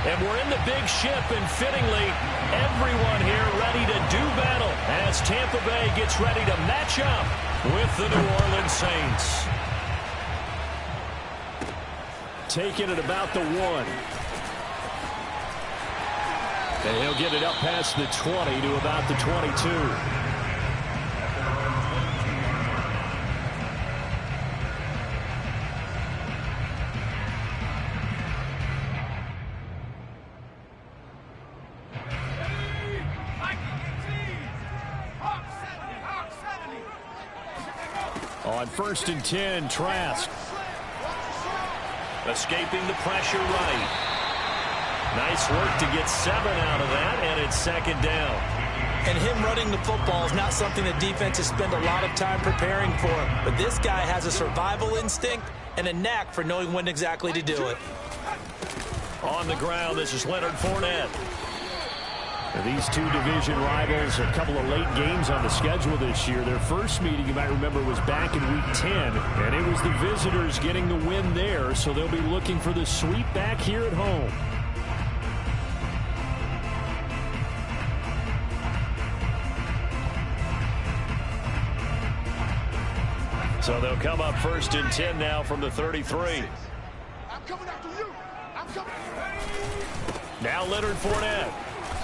And we're in the big ship, and fittingly, everyone here ready to do battle as Tampa Bay gets ready to match up with the New Orleans Saints. Taking it about the 1. And he'll get it up past the 20 to about the 22. On 1st and 10, Trask. Escaping the pressure right. Nice work to get 7 out of that, and it's 2nd down. And him running the football is not something that defenses spend a lot of time preparing for. But this guy has a survival instinct and a knack for knowing when exactly to do it. On the ground, this is Leonard Fournette. These two division rivals, a couple of late games on the schedule this year. Their first meeting, you might remember, was back in Week 10, and it was the visitors getting the win there, so they'll be looking for the sweep back here at home. So they'll come up 1st and 10 now from the 33. I'm coming after you. I'm coming. Now Leonard Fournette.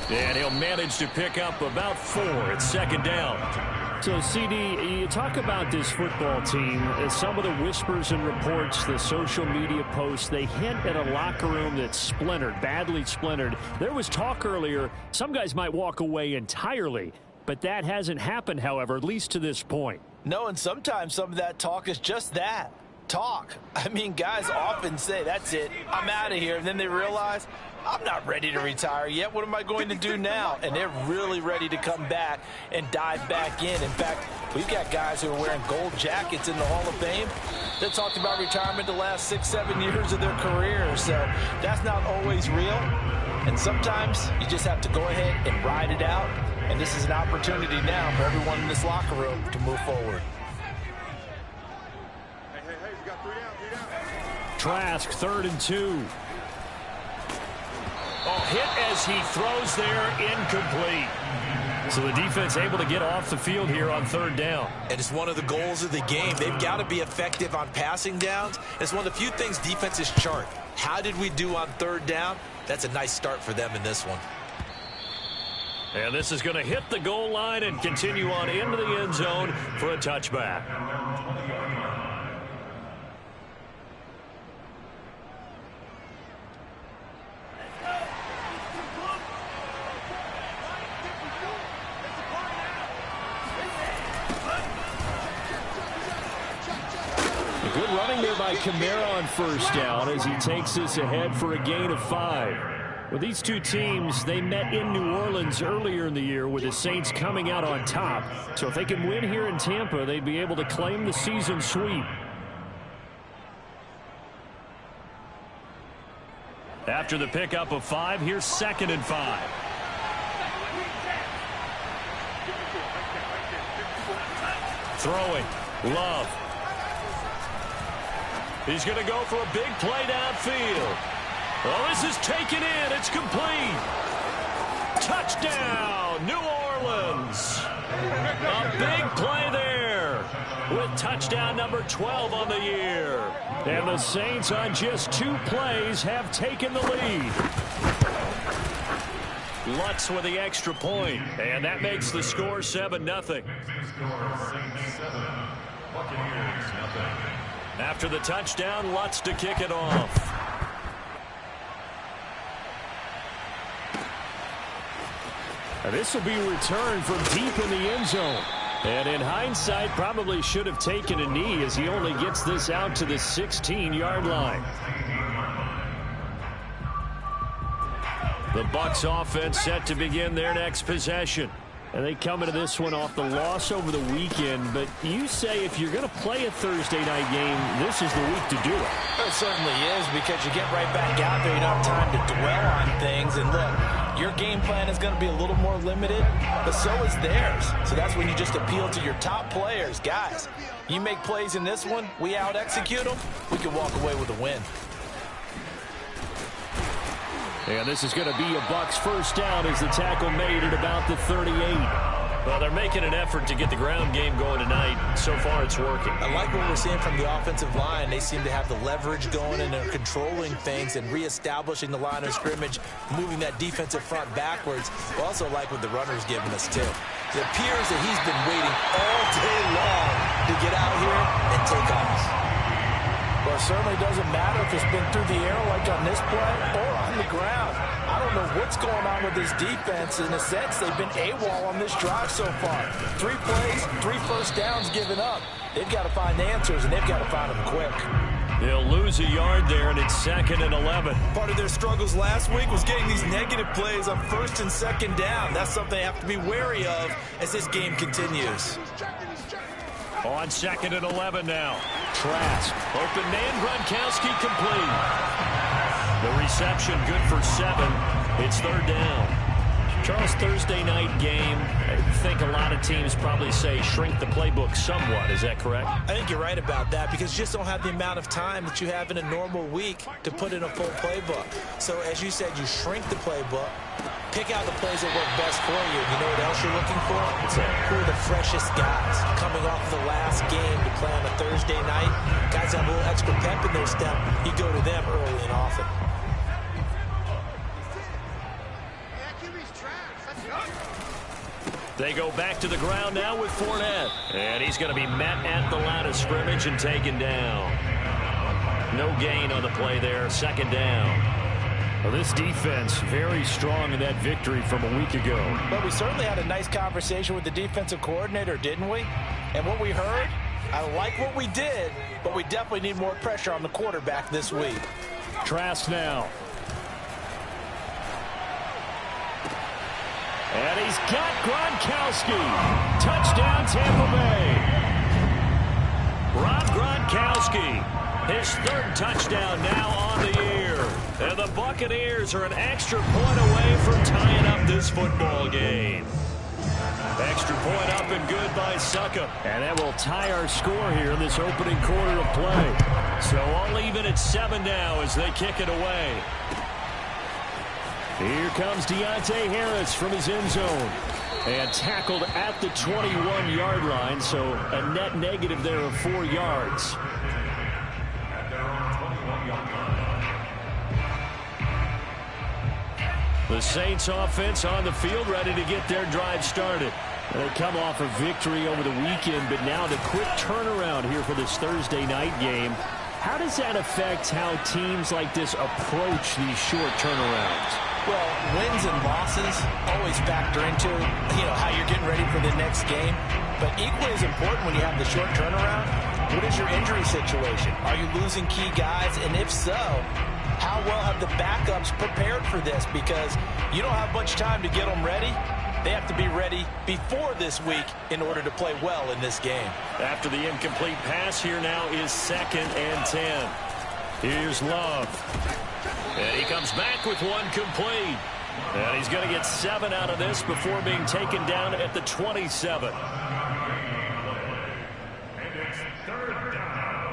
And he'll manage to pick up about 4 at 2nd down. So, CD, you talk about this football team. Some of the whispers and reports, the social media posts, they hint at a locker room that's splintered, badly splintered. There was talk earlier, some guys might walk away entirely. But that hasn't happened, however, at least to this point. No, and sometimes some of that talk is just that. Talk. I mean, guys often say, that's it, I'm out of here. And then they realize, I'm not ready to retire yet. What am I going to do now? And they're really ready to come back and dive back in. In fact, we've got guys who are wearing gold jackets in the Hall of Fame that talked about retirement the last 6, 7 years of their career. So that's not always real. And sometimes you just have to go ahead and ride it out. And this is an opportunity now for everyone in this locker room to move forward. Trask, 3rd and 2. Oh, hit as he throws there, incomplete. So the defense able to get off the field here on 3rd down. And it's one of the goals of the game. They've got to be effective on passing downs. It's one of the few things defenses chart. How did we do on 3rd down? That's a nice start for them in this one. And this is going to hit the goal line and continue on into the end zone for a touchback. Good running there by Kamara on 1st down as he takes this ahead for a gain of 5. Well, these two teams, they met in New Orleans earlier in the year with the Saints coming out on top. So if they can win here in Tampa, they'd be able to claim the season sweep. After the pickup of 5, here's 2nd and 5. Throwing, Love. He's going to go for a big play downfield. Oh, this is taken in. It's complete. Touchdown, New Orleans. A big play there with touchdown number 12 on the year. And the Saints on just 2 plays have taken the lead. Lutz with the extra point, and that makes the score 7-0. After the touchdown, Lutz to kick it off. And this will be returned from deep in the end zone. And in hindsight, probably should have taken a knee as he only gets this out to the 16-yard line. The Bucs offense set to begin their next possession. And they come into this one off the loss over the weekend. But you say if you're going to play a Thursday night game, this is the week to do it. It certainly is, because you get right back out there. You don't have time to dwell on things. And look, your game plan is going to be a little more limited, but so is theirs. So that's when you just appeal to your top players. Guys, you make plays in this one, we out-execute them, we can walk away with a win. And this is going to be a Bucs first down as the tackle made at about the 38. Well, they're making an effort to get the ground game going tonight. So far, it's working. I like what we're seeing from the offensive line. They seem to have the leverage going, and they're controlling things and reestablishing the line of scrimmage, moving that defensive front backwards. We also like what the runner's giving us, too. It appears that he's been waiting all day long to get out here and take off. Well, it certainly doesn't matter if it's been through the air like on this play or on the ground. I don't know what's going on with this defense. In a sense, they've been AWOL on this drive so far. 3 plays, 3 first downs given up. They've got to find answers, and they've got to find them quick. They'll lose a yard there, and it's 2nd and 11. Part of their struggles last week was getting these negative plays on 1st and 2nd down. That's something they have to be wary of as this game continues. On 2nd and 11 now. Trask, open man, Gronkowski complete. The reception good for 7. It's 3rd down. Charles, Thursday night game, I think a lot of teams probably say shrink the playbook somewhat. Is that correct? I think you're right about that because you just don't have the amount of time that you have in a normal week to put in a full playbook. So as you said, you shrink the playbook, pick out the plays that work best for you. You know what else you're looking for? Who are the freshest guys coming off the last game to play on a Thursday night? Guys have a little extra pep in their step. You go to them early and often. They go back to the ground now with Fournette. And he's going to be met at the line of scrimmage and taken down. No gain on the play there. 2nd down. Well, this defense very strong in that victory from a week ago. But we certainly had a nice conversation with the defensive coordinator, didn't we? And what we heard, I like what we did, but we definitely need more pressure on the quarterback this week. Trask now. And he's got Gronkowski. Touchdown, Tampa Bay. Rob Gronkowski, his 3rd touchdown now on the year. And the Buccaneers are an extra point away from tying up this football game. Extra point up and good by Suckup. And that will tie our score here in this opening quarter of play. So all even at 7 now as they kick it away. Here comes Deontay Harris from his end zone. And tackled at the 21-yard line, so a net negative there of 4 yards. The Saints offense on the field ready to get their drive started. They come off a victory over the weekend, but now the quick turnaround here for this Thursday night game. How does that affect how teams like this approach these short turnarounds? Well, wins and losses always factor into, how you're getting ready for the next game. But equally as important when you have the short turnaround, what is your injury situation? Are you losing key guys? And if so, how well have the backups prepared for this? Because you don't have much time to get them ready. They have to be ready before this week in order to play well in this game. After the incomplete pass, here now is 2nd and 10. Here's Love. And he comes back with 1 complete. And he's going to get 7 out of this before being taken down at the 27. And it's 3rd down.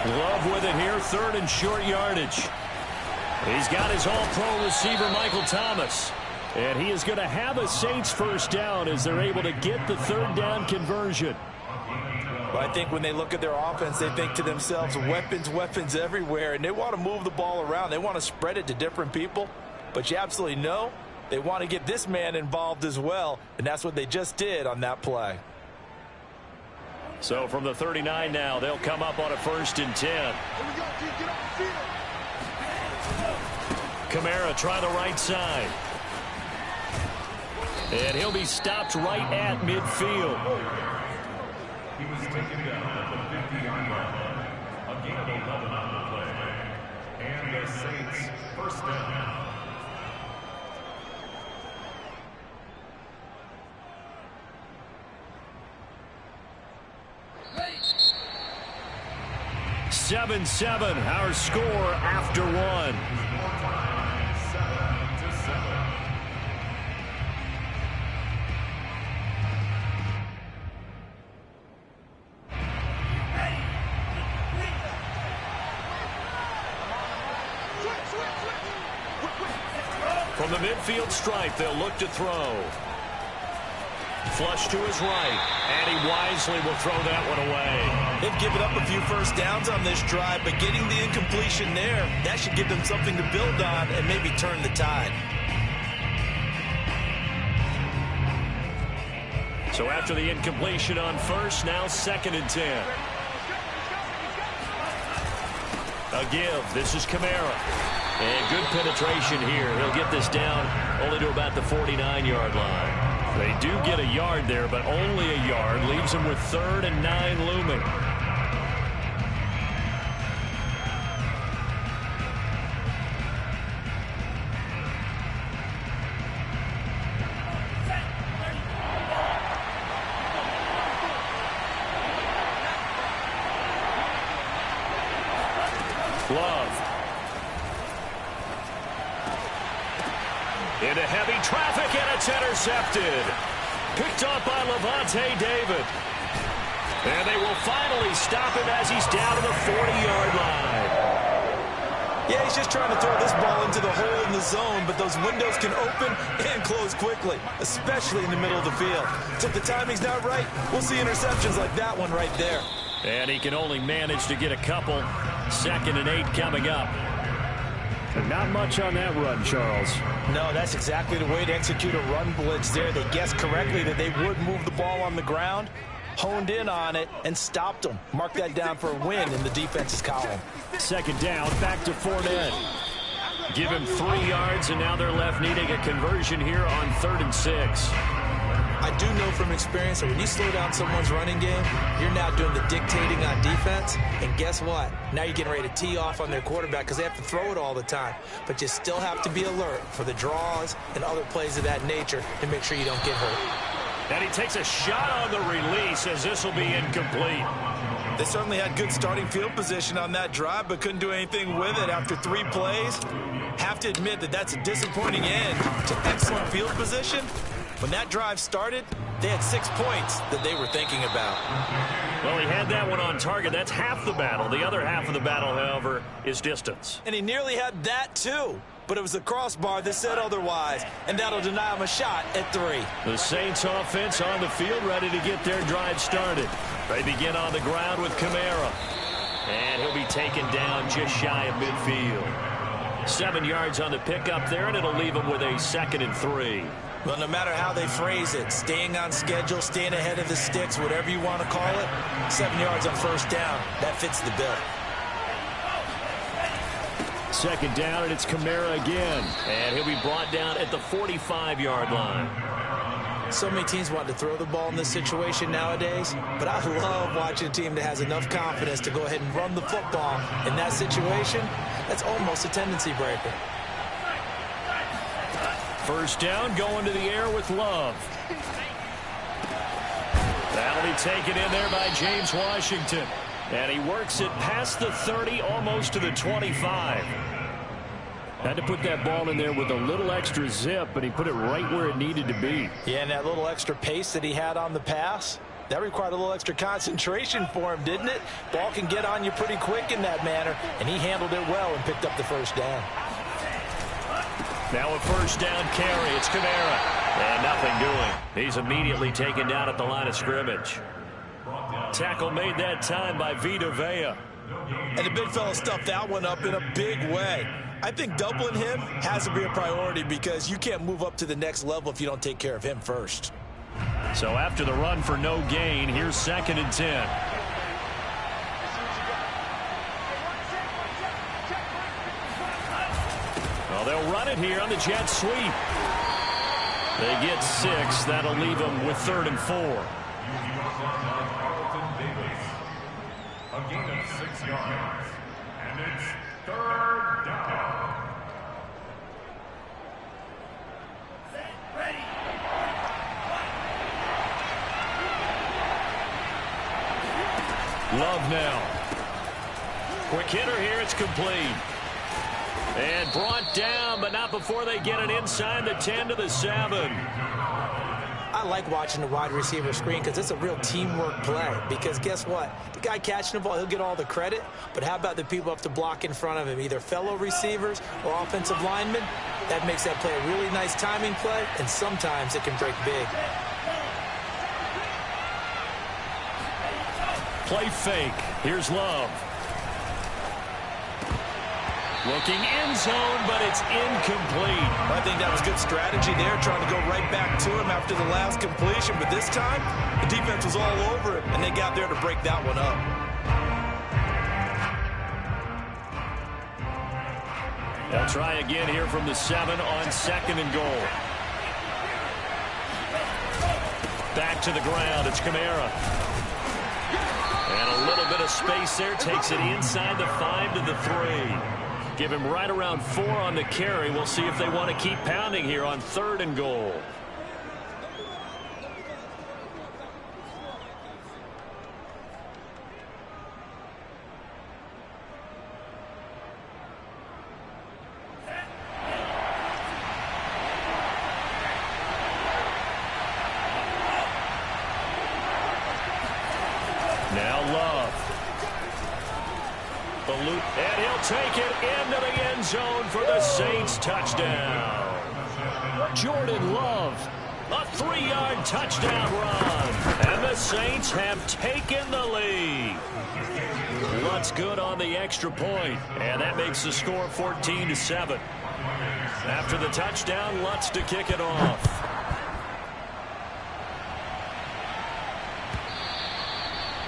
Love with it here, 3rd and short yardage. He's got his all-pro receiver, Michael Thomas. And he is going to have a Saints first down as they're able to get the 3rd down conversion. Well, I think when they look at their offense, they think to themselves, weapons everywhere, and they want to move the ball around. They want to spread it to different people. But you absolutely know they want to get this man involved as well, and that's what they just did on that play. So from the 39 now, they'll come up on a 1st and 10. Here we go, Keith. Get off the field. Kamara try the right side. And he'll be stopped right at midfield. He was taken down at the 50-yard line. A gain of 11 on the play. And the Saints first down. Ready. 7-7, our score after 1. From the midfield stripe, they'll look to throw. Flush to his right, and he wisely will throw that one away. They've given up a few first downs on this drive, but getting the incompletion there, that should give them something to build on and maybe turn the tide. So after the incompletion on first, now 2nd and 10. A give. This is Kamara. And good penetration here. He'll get this down only to about the 49-yard line. They do get a yard there, but only a yard. Leaves them with 3rd and 9 looming. Love. Into heavy traffic, and it's intercepted. Picked up by Levante David. And they will finally stop him as he's down to the 40-yard line. Yeah, he's just trying to throw this ball into the hole in the zone, but those windows can open and close quickly, especially in the middle of the field. So if the timing's not right, we'll see interceptions like that one right there. And he can only manage to get a couple. 2nd and 8 coming up. And not much on that run, Charles. No, that's exactly the way to execute a run blitz there. They guessed correctly that they would move the ball on the ground, honed in on it, and stopped them. Mark that down for a win in the defense's column. 2nd down, back to Fournette. Give him 3 yards, and now they're left needing a conversion here on 3rd and 6. I do know from experience that when you slow down someone's running game, you're now doing the dictating on defense. And guess what? Now you're getting ready to tee off on their quarterback because they have to throw it all the time. But you still have to be alert for the draws and other plays of that nature to make sure you don't get hurt. And he takes a shot on the release as this will be incomplete. They certainly had good starting field position on that drive, but couldn't do anything with it after 3 plays. Have to admit that that's a disappointing end to excellent field position. When that drive started, they had 6 points that they were thinking about. Well, he had that one on target. That's half the battle. The other half of the battle, however, is distance. And he nearly had that, too. But it was the crossbar that said otherwise, and that'll deny him a shot at 3. The Saints offense on the field, ready to get their drive started. They begin on the ground with Kamara. And he'll be taken down just shy of midfield. 7 yards on the pickup there, and it'll leave him with a 2nd and 3. Well, no matter how they phrase it, staying on schedule, staying ahead of the sticks, whatever you want to call it, 7 yards on 1st down, that fits the bill. 2nd down, and it's Kamara again. And he'll be brought down at the 45-yard line. So many teams want to throw the ball in this situation nowadays, but I love watching a team that has enough confidence to go ahead and run the football. In that situation, that's almost a tendency breaker. 1st down, going to the air with Love. That'll be taken in there by James Washington. And he works it past the 30, almost to the 25. Had to put that ball in there with a little extra zip, but he put it right where it needed to be. Yeah, and that little extra pace that he had on the pass, that required a little extra concentration for him, didn't it? Ball can get on you pretty quick in that manner, and he handled it well and picked up the 1st down. Now a 1st down carry. It's Kamara. And nothing doing. He's immediately taken down at the line of scrimmage. Tackle made that time by Vita Vea. And the big fella stuffed that one up in a big way. I think doubling him has to be a priority because you can't move up to the next level if you don't take care of him first. So after the run for no gain, here's 2nd and 10. Well, they'll run it here on the jet sweep. They get 6. That'll leave them with 3rd and 4. A gain of 6 yards. And it's 3rd down. Ready. Love now. Quick hitter here. It's complete. And brought down, but not before they get it inside the 10 to the 7. I like watching the wide receiver screen because it's a real teamwork play. Because guess what? The guy catching the ball, he'll get all the credit. But how about the people have to block in front of him, either fellow receivers or offensive linemen? That makes that play a really nice timing play, and sometimes it can break big. Play fake. Here's Love. Looking end zone, but it's incomplete. I think that was good strategy there, trying to go right back to him after the last completion. But this time, the defense was all over it, and they got there to break that one up. They'll try again here from the 7 on 2nd and goal. Back to the ground. It's Kamara. And a little bit of space there. Takes it inside the 5 to the 3. Give him right around 4 on the carry. We'll see if they want to keep pounding here on 3rd and goal. Now Love. And he'll take it into the end zone for the Saints touchdown. Jordan Love, a 3-yard touchdown run. And the Saints have taken the lead. Lutz good on the extra point, and that makes the score 14-7. After the touchdown, Lutz to kick it off.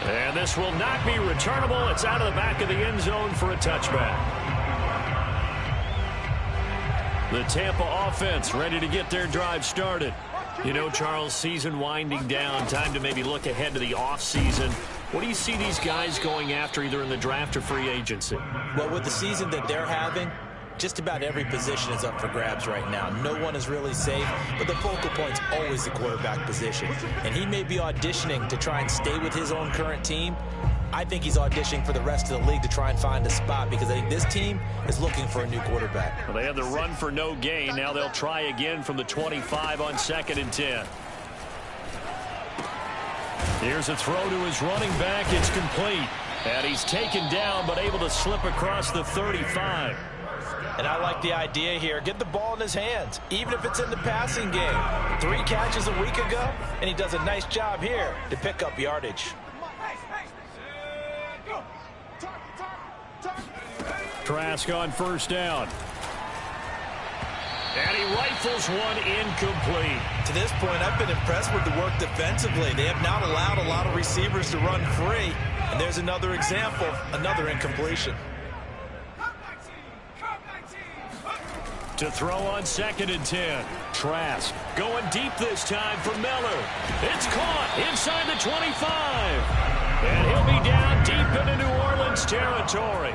And this will not be returnable. It's out of the back of the end zone for a touchback. The Tampa offense ready to get their drive started. You know, Charles, season winding down. Time to maybe look ahead to the offseason. What do you see these guys going after either in the draft or free agency? Well, with the season that they're having, just about every position is up for grabs right now. No one is really safe, but the focal point's always the quarterback position. And he may be auditioning to try and stay with his own current team. I think he's auditioning for the rest of the league to try and find a spot because I think this team is looking for a new quarterback. Well, they had the run for no gain. Now they'll try again from the 25 on 2nd and 10. Here's a throw to his running back. It's complete. And he's taken down but able to slip across the 35. And I like the idea here. Get the ball in his hands, even if it's in the passing game. 3 catches a week ago, and he does a nice job here to pick up yardage. Trask on 1st down. And he rifles one incomplete. To this point, I've been impressed with the work defensively. They have not allowed a lot of receivers to run free. And there's another example, another incompletion. To throw on 2nd and 10. Trask going deep this time for Miller. It's caught inside the 25. And he'll be down deep into New Orleans territory.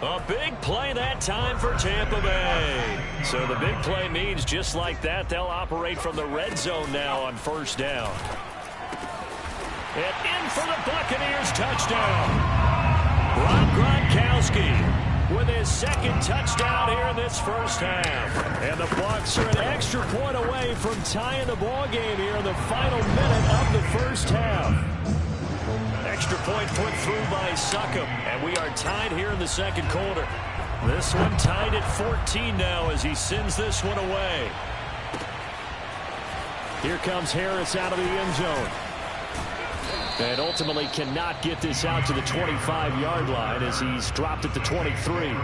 A big play that time for Tampa Bay. So the big play means just like that, they'll operate from the red zone now on 1st down. And in for the Buccaneers touchdown. Rob Gronkowski with his 2nd touchdown here in this 1st half. And the Bucs are an extra point away from tying the ball game here in the final minute of the 1st half. Extra point put through by Succop, and we are tied here in the 2nd quarter. This one tied at 14 now as he sends this one away. Here comes Harris out of the end zone. And ultimately cannot get this out to the 25-yard line as he's dropped at the 23.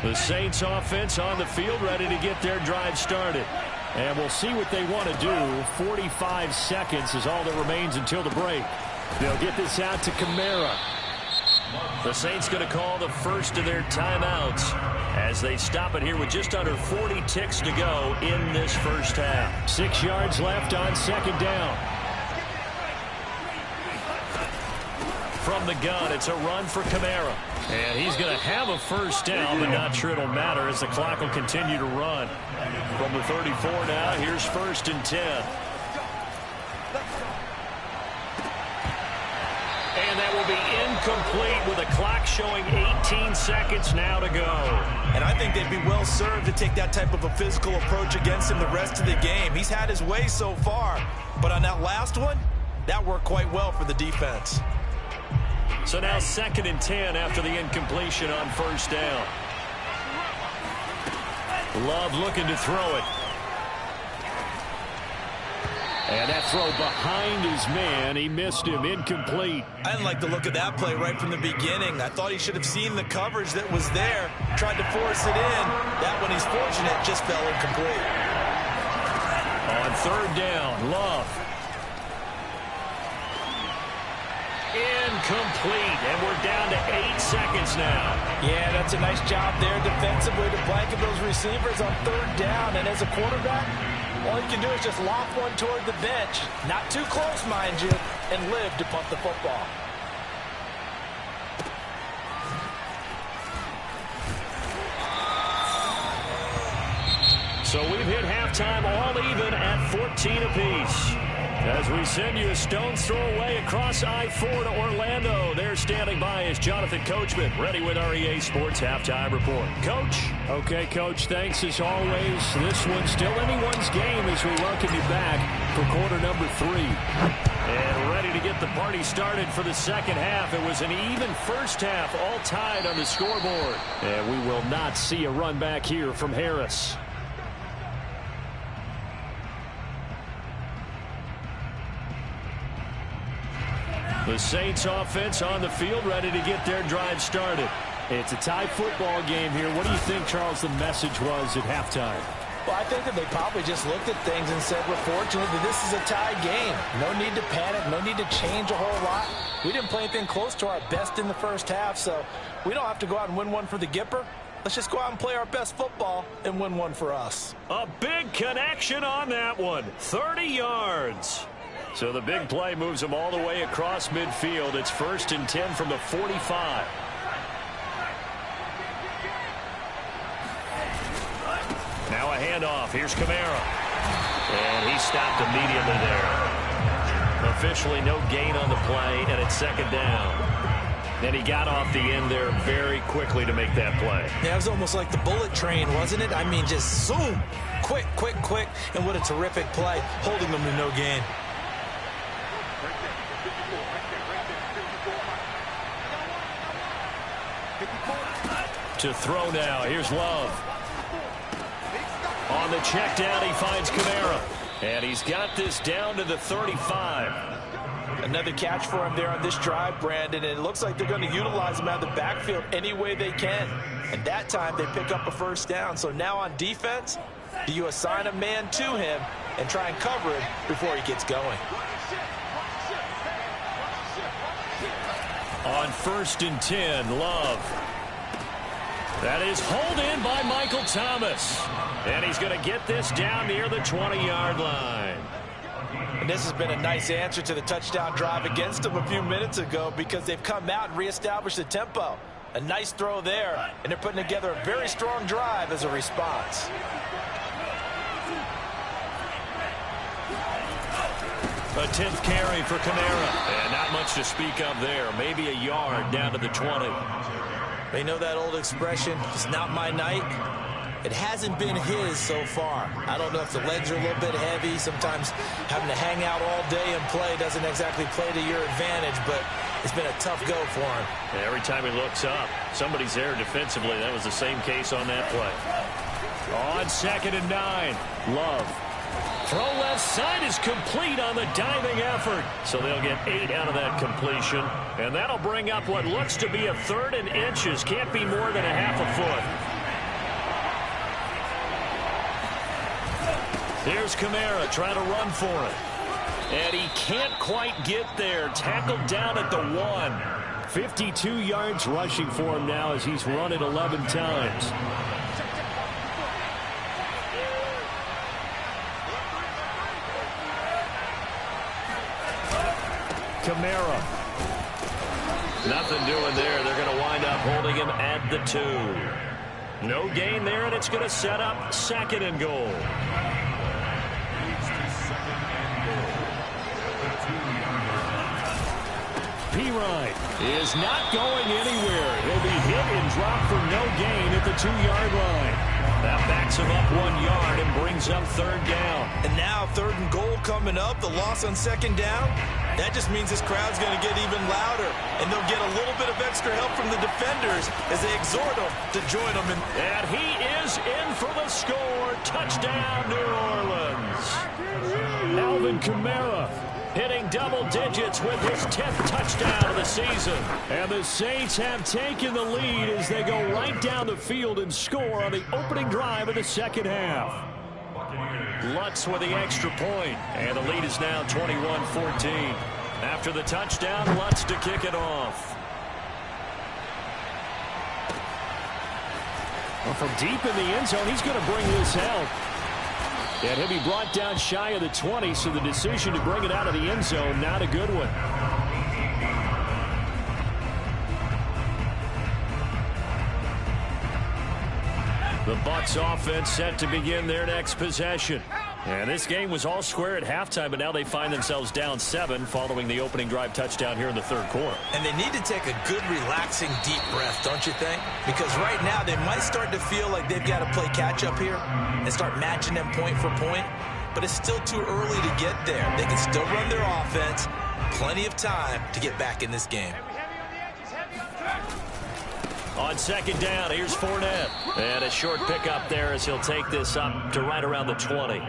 The Saints offense on the field ready to get their drive started. And we'll see what they want to do. 45 seconds is all that remains until the break. They'll get this out to Kamara. The Saints going to call the first of their timeouts as they stop it here with just under 40 ticks to go in this 1st half. 6 yards left on 2nd down. From the gun, it's a run for Kamara. And he's going to have a 1st down, but not sure it'll matter as the clock will continue to run. From the 34 now, here's 1st and 10. And that will be incomplete with the clock showing 18 seconds now to go. And I think they'd be well served to take that type of a physical approach against him the rest of the game. He's had his way so far, but on that last one, that worked quite well for the defense. So now 2nd and 10 after the incompletion on 1st down. Love looking to throw it. And that throw behind his man. He missed him. Incomplete. I didn't like the look of that play right from the beginning. I thought he should have seen the coverage that was there, tried to force it in. That one, he's fortunate, just fell incomplete. On 3rd down, Love. Incomplete, and we're down to 8 seconds now. Yeah, that's a nice job there defensively to blanket those receivers on 3rd down. And as a quarterback, all you can do is just loft one toward the bench. Not too close, mind you, and live to punt the football. So we've hit halftime all even at 14 apiece. As we send you a stone's throw away across I-4 to Orlando. There standing by is Jonathan Coachman, ready with our EA Sports Halftime Report. Coach? Okay, Coach, thanks as always. This one's still anyone's game as we welcome you back for quarter number 3. And ready to get the party started for the second half. It was an even first half, all tied on the scoreboard. And we will not see a run back here from Harris. The Saints offense on the field, ready to get their drive started. It's a tie football game here. What do you think, Charles, the message was at halftime? Well, I think that they probably just looked at things and said, we're fortunate that this is a tie game. No need to panic, no need to change a whole lot. We didn't play anything close to our best in the first half, so we don't have to go out and win one for the Gipper. Let's just go out and play our best football and win one for us. A big connection on that one. 30 yards. So the big play moves them all the way across midfield. It's 1st and 10 from the 45. Now a handoff. Here's Kamara. And he stopped immediately there. Officially no gain on the play, and it's 2nd down. And he got off the end there very quickly to make that play. Yeah, it was almost like the bullet train, wasn't it? I mean, just zoom. Quick, quick, quick. And what a terrific play, holding them to no gain. To throw now. Here's Love. On the check down, he finds Kamara. And he's got this down to the 35. Another catch for him there on this drive, Brandon. And it looks like they're going to utilize him out of the backfield any way they can. And that time they pick up a 1st down. So now on defense, do you assign a man to him and try and cover him before he gets going? On 1st and 10, Love. That is hauled in by Michael Thomas. And he's going to get this down near the 20-yard line. And this has been a nice answer to the touchdown drive against them a few minutes ago because they've come out and reestablished the tempo. A nice throw there, and they're putting together a very strong drive as a response. A 10th carry for Kamara. And not much to speak of there. Maybe a yard down to the 20. They know that old expression, it's not my night. It hasn't been his so far. I don't know if the legs are a little bit heavy. Sometimes having to hang out all day and play doesn't exactly play to your advantage, but it's been a tough go for him. And every time he looks up, somebody's there defensively. That was the same case on that play. On 2nd and 9, Love. Throw left side is complete on the diving effort. So they'll get 8 out of that completion. And that'll bring up what looks to be a 3rd and inches. Can't be more than a half a foot. Here's Kamara trying to run for it. And he can't quite get there. Tackled down at the 1. 52 yards rushing for him now as he's run it 11 times. Kamara. Nothing doing there. They're going to wind up holding him at the 2. No gain there, and it's going to set up 2nd and goal. P. Ryan is not going anywhere. He'll be hit and dropped for no gain at the 2-yard line. That backs him up 1 yard and brings up 3rd down. And now 3rd and goal coming up. The loss on 2nd down. That just means this crowd's going to get even louder. And they'll get a little bit of extra help from the defenders as they exhort them to join them. And he is in for the score. Touchdown, New Orleans. Alvin Kamara hitting double digits with his 10th touchdown of the season. And the Saints have taken the lead as they go right down the field and score on the opening drive of the 2nd half. Lutz with the extra point, and the lead is now 21-14. After the touchdown, Lutz to kick it off. Well, from deep in the end zone, he's going to bring this out. And he'll be brought down shy of the 20, so the decision to bring it out of the end zone, not a good one. The Bucs offense set to begin their next possession. And this game was all square at halftime, but now they find themselves down 7 following the opening drive touchdown here in the 3rd quarter. And they need to take a good, relaxing, deep breath, don't you think? Because right now they might start to feel like they've got to play catch-up here and start matching them point for point. But it's still too early to get there. They can still run their offense. Plenty of time to get back in this game. On 2nd down, here's Fournette. And a short pickup there as he'll take this up to right around the 20.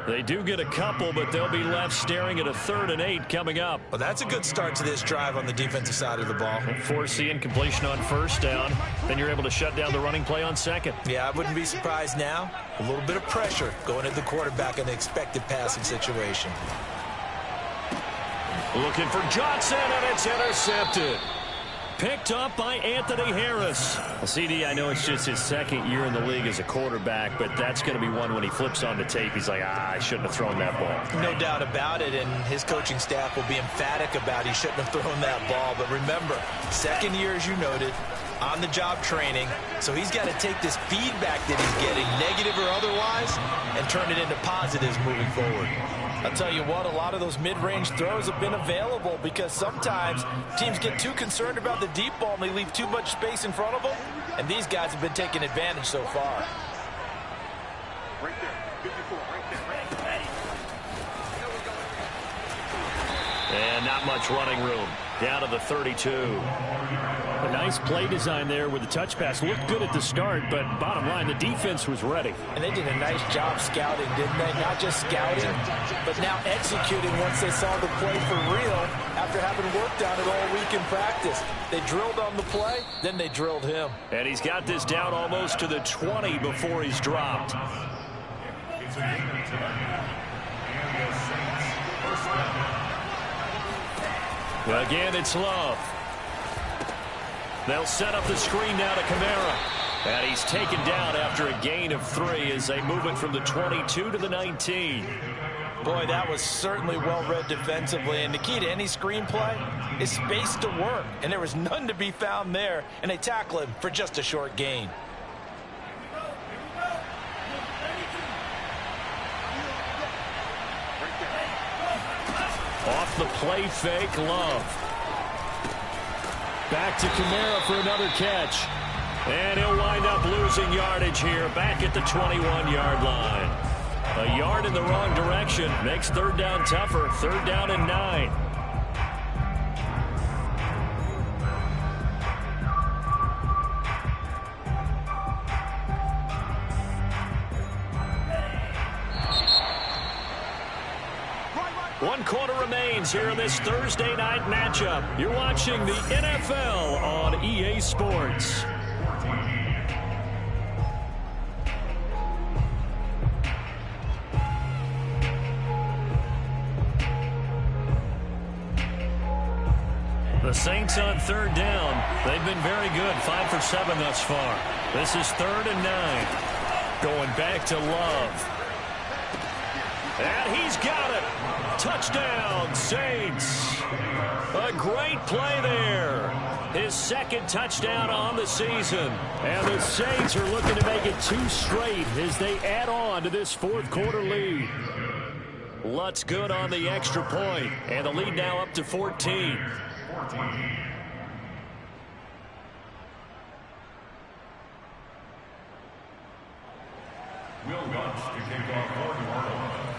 They do get a couple, but they'll be left staring at a 3rd and 8 coming up. Well, that's a good start to this drive on the defensive side of the ball. Force the incompletion on 1st down. Then you're able to shut down the running play on 2nd. Yeah, I wouldn't be surprised now. A little bit of pressure going at the quarterback in the expected passing situation. Looking for Johnson, and it's intercepted. Picked up by Anthony Harris. CD, I know it's just his 2nd year in the league as a quarterback, but that's going to be one when he flips on the tape. He's like, I shouldn't have thrown that ball. No doubt about it, and his coaching staff will be emphatic about he shouldn't have thrown that ball. But remember, 2nd year, as you noted, on-the-job training. So he's got to take this feedback that he's getting, negative or otherwise, and turn it into positives moving forward. I'll tell you what, a lot of those mid-range throws have been available because sometimes teams get too concerned about the deep ball and they leave too much space in front of them. And these guys have been taking advantage so far. Right there. 54, right there. And not much running room. Down to the 32. A nice play design there with the touch pass. Looked good at the start, but bottom line, the defense was ready. And they did a nice job scouting, didn't they? Not just scouting, but now executing once they saw the play for real after having worked on it all week in practice. They drilled on the play, then they drilled him. And he's got this down almost to the 20 before he's dropped. It's a game of 10. And the Saints first down. Again, it's Love. They'll set up the screen now to Kamara. And he's taken down after a gain of 3 as they move it from the 22 to the 19. Boy, that was certainly well-read defensively. And the key to any screenplay is space to work. And there was none to be found there. And they tackle him for just a short gain. Off the play fake, Love. Back to Kamara for another catch. And he'll wind up losing yardage here back at the 21-yard line. A yard in the wrong direction makes 3rd down tougher. 3rd down and 9. One quarter remains here in this Thursday night matchup. You're watching the NFL on EA Sports. The Saints on 3rd down. They've been very good, 5 for 7 thus far. This is 3rd and 9. Going back to Love. And he's got it. Touchdown, Saints. A great play there. His 2nd touchdown on the season. And the Saints are looking to make it 2 straight as they add on to this 4th quarter lead. Lutz good on the extra point. And the lead now up to 14.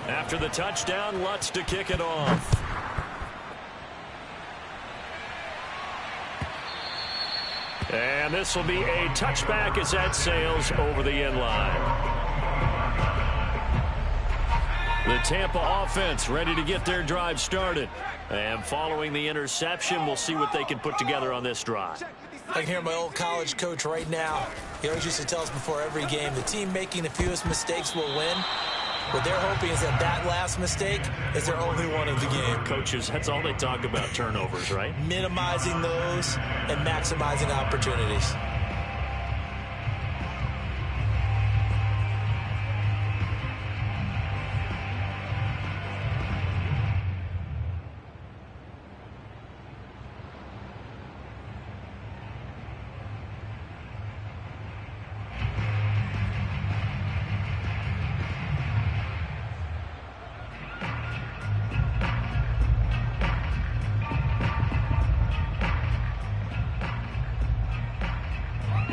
After the touchdown, Lutz to kick it off. And this will be a touchback as that sails over the end line. The Tampa offense ready to get their drive started. And following the interception, we'll see what they can put together on this drive. I can hear my old college coach right now. He always used to tell us before every game, the team making the fewest mistakes will win. What they're hoping is that last mistake is their only one of the game. Coaches, that's all they talk about, turnovers, right? Minimizing those and maximizing opportunities.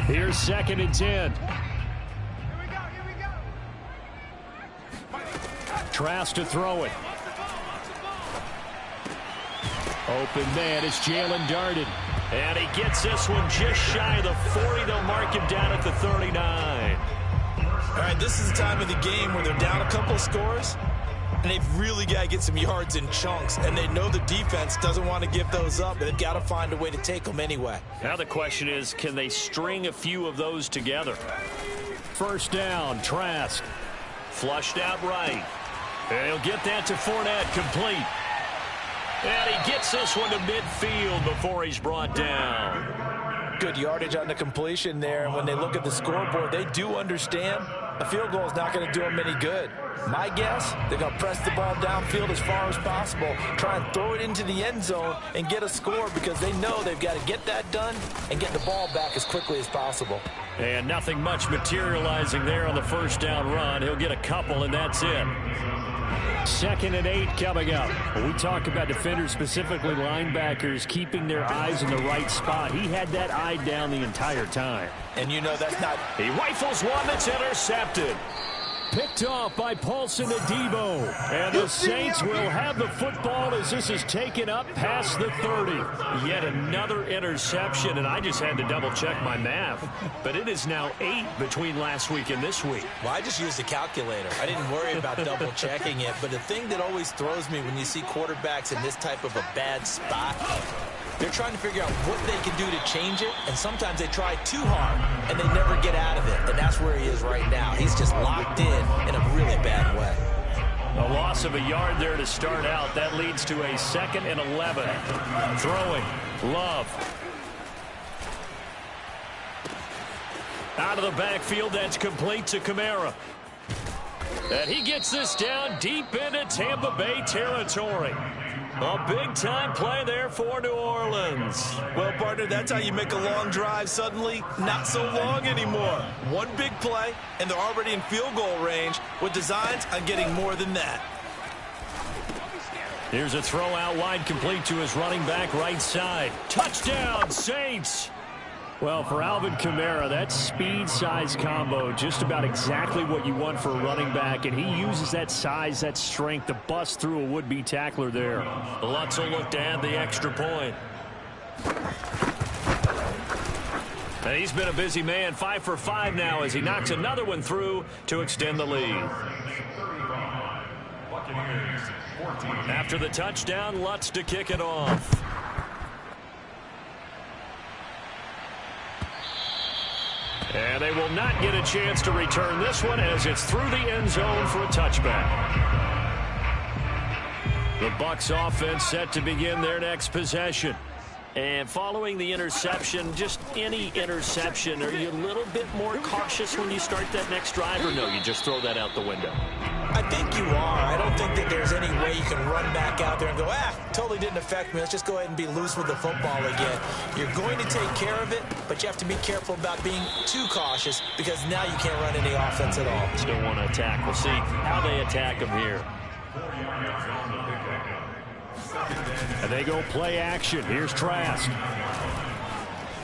Here's 2nd and 10. Trask to throw it. Open man is Jalen Darden. And he gets this one just shy of the 40. They'll mark him down at the 39. All right, this is the time of the game where they're down a couple of scores, and they've really got to get some yards in chunks, and they know the defense doesn't want to give those up, but they've got to find a way to take them anyway. Now the question is, can they string a few of those together? First down, Trask. Flushed out right. And he'll get that to Fournette, complete. And he gets this one to midfield before he's brought down. Good yardage on the completion there. And when they look at the scoreboard, they do understand a field goal is not going to do them any good. My guess, they're going to press the ball downfield as far as possible, try and throw it into the end zone and get a score because they know they've got to get that done and get the ball back as quickly as possible. And nothing much materializing there on the first down run. He'll get a couple, and that's it. 2nd and 8 coming up. We talk about defenders, specifically linebackers, keeping their eyes in the right spot. He had that eye down the entire time. And you know that's not... He rifles one that's intercepted. Picked off by Paulson Adebo. And the Saints will have the football as this is taken up past the 30. Yet another interception, and I just had to double-check my math. But it is now 8 between last week and this week. Well, I just used a calculator. I didn't worry about double-checking it. But the thing that always throws me when you see quarterbacks in this type of a bad spot, they're trying to figure out what they can do to change it, and sometimes they try too hard, and they never get out of it, and that's where he is right now. He's just locked in a really bad way. A loss of a yard there to start out. That leads to a 2nd and 11. Throwing. Love. Out of the backfield, that's complete to Kamara. And he gets this down deep into Tampa Bay territory. A big-time play there for New Orleans. Well, partner, that's how you make a long drive suddenly not so long anymore. One big play, and they're already in field goal range with designs on getting more than that. Here's a throw out wide, complete to his running back right side. Touchdown, Saints! Well, for Alvin Kamara, that speed-size combo, just about exactly what you want for a running back, and he uses that size, that strength to bust through a would-be tackler there. Lutz will look to add the extra point. And he's been a busy man, 5 for 5 now as he knocks another one through to extend the lead. After the touchdown, Lutz to kick it off. And they will not get a chance to return this one as it's through the end zone for a touchback. The Bucs offense set to begin their next possession. And following the interception, just any interception, are you a little bit more cautious when you start that next drive, or no, you just throw that out the window? I think you are. I don't think that there's any way you can run back out there and go, totally didn't affect me. Let's just go ahead and be loose with the football again. You're going to take care of it, but you have to be careful about being too cautious because now you can't run any offense at all. Still want to attack. We'll see how they attack them here. And they go play action. Here's Trask.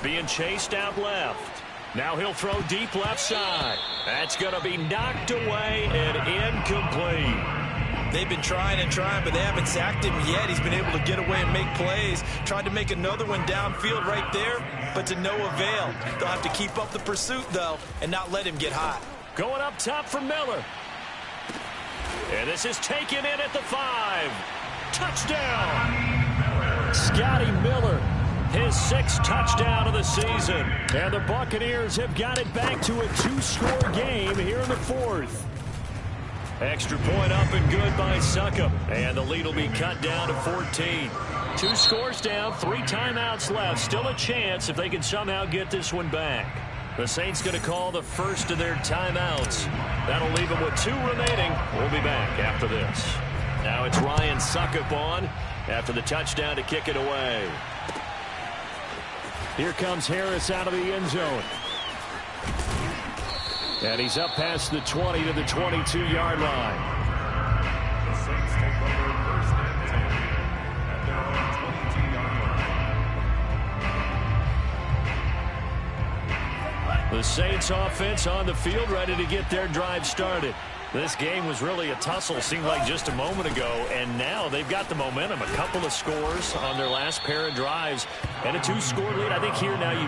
Being chased out left. Now he'll throw deep left side. That's going to be knocked away and incomplete. They've been trying and trying, but they haven't sacked him yet. He's been able to get away and make plays. Tried to make another one downfield right there, but to no avail. They'll have to keep up the pursuit, though, and not let him get hot. Going up top for Miller. And this is taken in at the 5. Touchdown! Scotty Miller, his 6th touchdown of the season. And the Buccaneers have got it back to a 2-score game here in the 4th. Extra point up and good by Succop. And the lead will be cut down to 14. 2 scores down, 3 timeouts left. Still a chance if they can somehow get this one back. The Saints going to call the first of their timeouts. That'll leave them with 2 remaining. We'll be back after this. Now it's Ryan Succop on after the touchdown to kick it away. Here comes Harris out of the end zone. And he's up past the 20 to the 22-yard line. The Saints take over 1st and 10 at their own 22-yard line. The Saints offense on the field, ready to get their drive started. This game was really a tussle, seemed like just a moment ago, and now they've got the momentum. A couple of scores on their last pair of drives, and a 2-score lead. I think here now you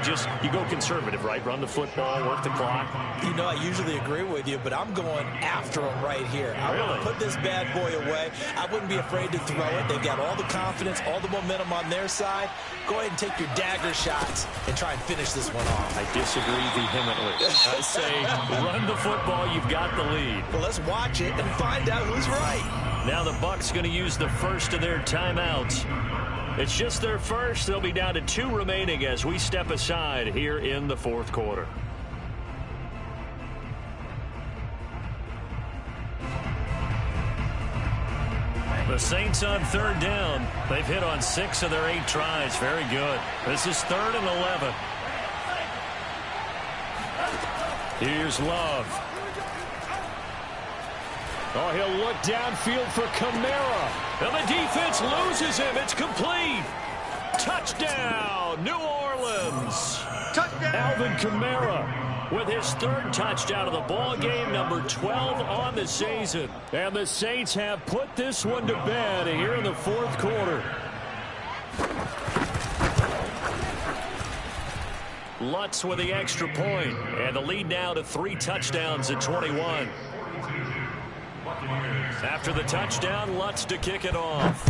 go conservative, right? Run the football, work the clock. You know, I usually agree with you, but I'm going after them right here. I want to put this bad boy away. I wouldn't be afraid to throw it. They've got all the confidence, all the momentum on their side. Go ahead and take your dagger shots and try and finish this one off. I disagree vehemently. I say run the football. You've got the lead. Well, let's watch it and find out who's right. Now the Bucs going to use the first of their timeouts. It's just their first. They'll be down to 2 remaining as we step aside here in the 4th quarter. The Saints on 3rd down. They've hit on 6 of their 8 tries. Very good. This is 3rd and 11. Here's Love. Oh, he'll look downfield for Kamara. And the defense loses him. It's complete. Touchdown, New Orleans. Touchdown. Alvin Kamara with his 3rd touchdown of the ball game, number 12 on the season. And the Saints have put this one to bed here in the 4th quarter. Lutz with the extra point, and the lead now to 3 touchdowns at 21. After the touchdown, Lutz to kick it off.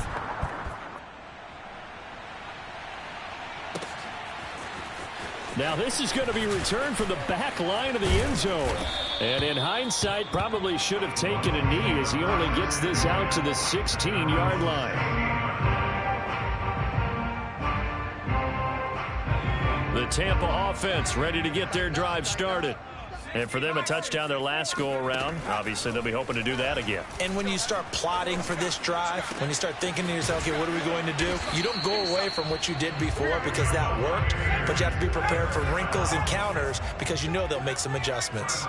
Now this is going to be returned from the back line of the end zone. And in hindsight, probably should have taken a knee as he only gets this out to the 16-yard line. The Tampa offense ready to get their drive started. And for them, a touchdown their last go-around. Obviously, they'll be hoping to do that again. And when you start plotting for this drive, when you start thinking to yourself, okay, what are we going to do? You don't go away from what you did before because that worked, but you have to be prepared for wrinkles and counters because you know they'll make some adjustments.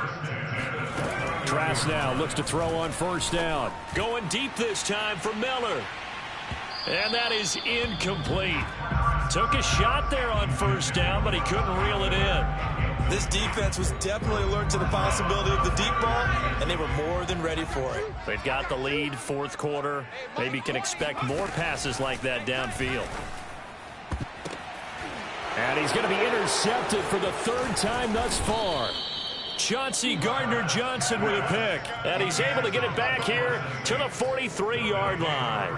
Trask now looks to throw on 1st down. Going deep this time for Miller. And that is incomplete. Took a shot there on 1st down, but he couldn't reel it in. This defense was definitely alert to the possibility of the deep ball, and they were more than ready for it. They've got the lead, 4th quarter. Maybe can expect more passes like that downfield. And he's going to be intercepted for the 3rd time thus far. Chauncey Gardner-Johnson with a pick. And he's able to get it back here to the 43-yard line.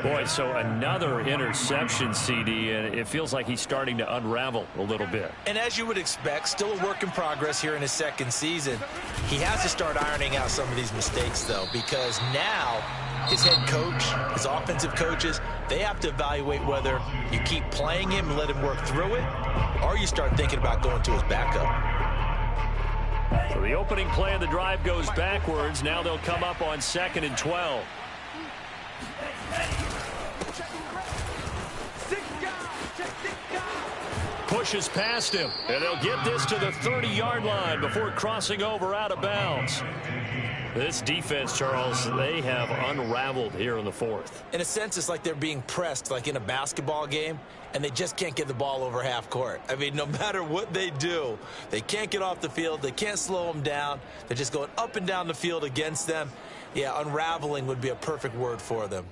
Boy, so another interception, CD, and it feels like he's starting to unravel a little bit. And as you would expect, still a work in progress here in his 2nd season. He has to start ironing out some of these mistakes, though, because now his head coach, his offensive coaches, they have to evaluate whether you keep playing him and let him work through it, or you start thinking about going to his backup. So the opening play of the drive goes backwards. Now they'll come up on 2nd and 12. Pushes past him, and they'll get this to the 30-yard line before crossing over out of bounds. This defense, Charles, they have unraveled here in the fourth. In a sense, it's like they're being pressed, like in a basketball game, and they just can't get the ball over half court. I mean, no matter what they do, they can't get off the field. They can't slow them down. They're just going up and down the field against them. Yeah, unraveling would be a perfect word for them.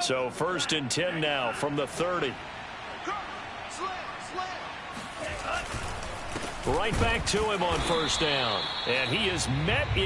So 1st and 10 now from the 30. Right back to him on 1st down. And he is met in.